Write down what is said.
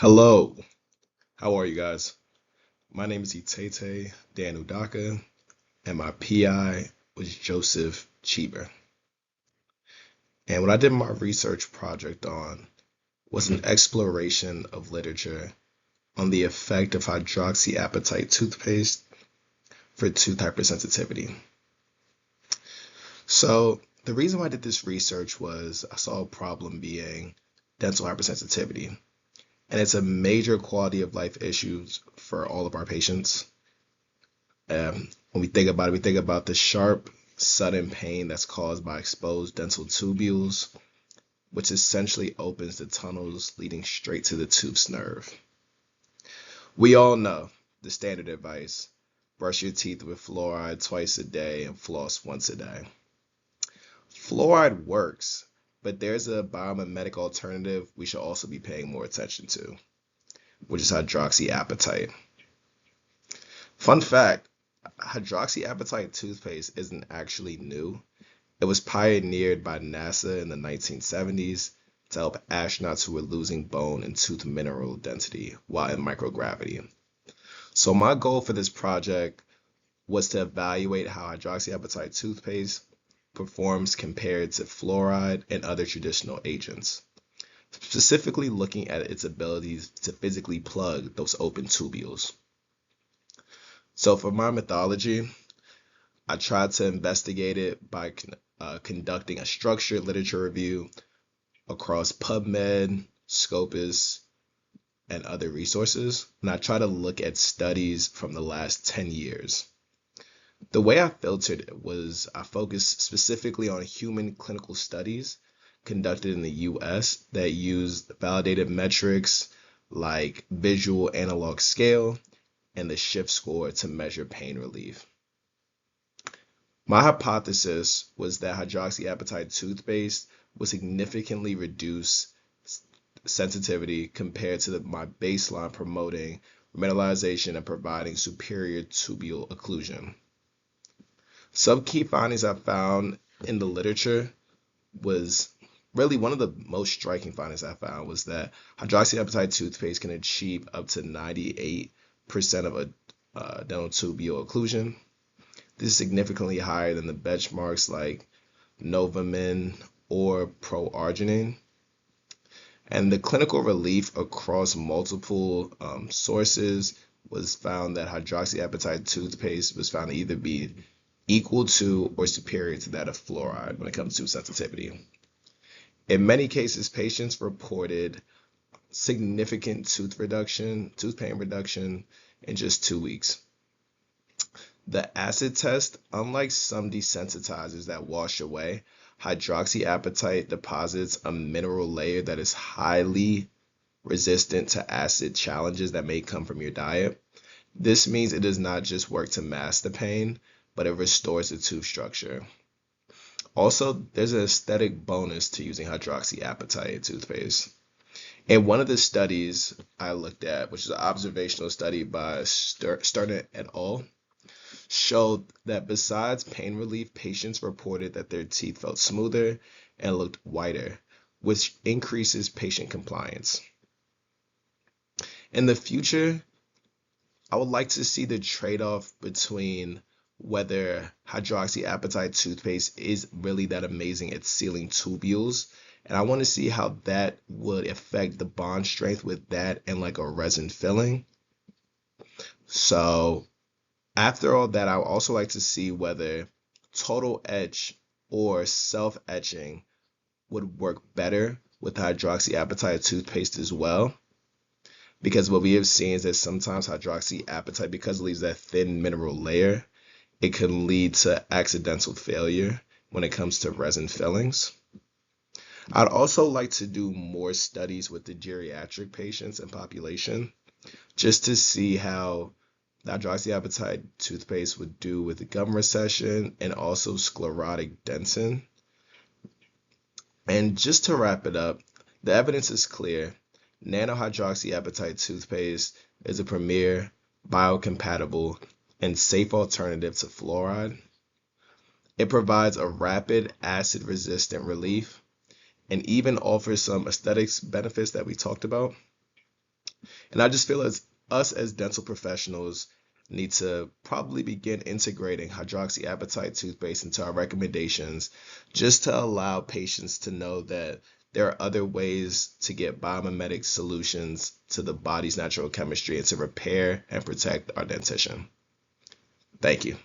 Hello, how are you guys? My name is Eteete, Udoka, and my PI was Joseph Cheever. And what I did my research project on was an exploration of literature on the effect of hydroxyapatite toothpaste for tooth hypersensitivity. So the reason why I did this research was I saw a problem being dental hypersensitivity, and it's a major quality of life issues for all of our patients. When we think about it, we think about the sharp, sudden pain that's caused by exposed dental tubules, which essentially opens the tunnels leading straight to the tooth's nerve. We all know the standard advice: brush your teeth with fluoride twice a day and floss once a day. Fluoride works, but there's a biomimetic alternative we should also be paying more attention to, which is hydroxyapatite. Fun fact: hydroxyapatite toothpaste isn't actually new. It was pioneered by NASA in the 1970s to help astronauts who were losing bone and tooth mineral density while in microgravity. So my goal for this project was to evaluate how hydroxyapatite toothpaste performs compared to fluoride and other traditional agents, specifically looking at its abilities to physically plug those open tubules. So for my methodology, I tried to investigate it by conducting a structured literature review across PubMed, Scopus, and other resources, and I try to look at studies from the last 10 years. The way I filtered it was I focused specifically on human clinical studies conducted in the US that used validated metrics like visual analog scale and the shift score to measure pain relief. My hypothesis was that hydroxyapatite toothpaste would significantly reduce sensitivity compared to my baseline, promoting remineralization and providing superior tubule occlusion. Some key findings I found in the literature was really one of the most striking findings I found was that hydroxyapatite toothpaste can achieve up to 98% of a dental tubule occlusion. This is significantly higher than the benchmarks like Novamin or Proarginine. And the clinical relief across multiple sources was found that hydroxyapatite toothpaste was found to either be equal to or superior to that of fluoride when it comes to sensitivity. In many cases, patients reported significant tooth pain reduction in just 2 weeks. The acid test, unlike some desensitizers that wash away, hydroxyapatite deposits a mineral layer that is highly resistant to acid challenges that may come from your diet. This means it does not just work to mask the pain, but it restores the tooth structure. Also, there's an aesthetic bonus to using hydroxyapatite toothpaste. In one of the studies I looked at, which is an observational study by Sterner et al., showed that besides pain relief, patients reported that their teeth felt smoother and looked whiter, which increases patient compliance. In the future, I would like to see the trade-off between whether hydroxyapatite toothpaste is really that amazing at sealing tubules, and I want to see how that would affect the bond strength with that and like a resin filling. So after all that, I would also like to see whether total etch or self-etching would work better with hydroxyapatite toothpaste as well. Because what we have seen is that sometimes hydroxyapatite, because it leaves that thin mineral layer, it can lead to accidental failure when it comes to resin fillings. I'd also like to do more studies with the geriatric patients and population just to see how the hydroxyapatite toothpaste would do with the gum recession and also sclerotic dentin. And just to wrap it up, the evidence is clear. Nanohydroxyapatite toothpaste is a premier, biocompatible, and safe alternative to fluoride. It provides a rapid acid-resistant relief and even offers some aesthetics benefits that we talked about. And I just feel as us as dental professionals need to probably begin integrating hydroxyapatite toothpaste into our recommendations just to allow patients to know that there are other ways to get biomimetic solutions to the body's natural chemistry and to repair and protect our dentition. Thank you.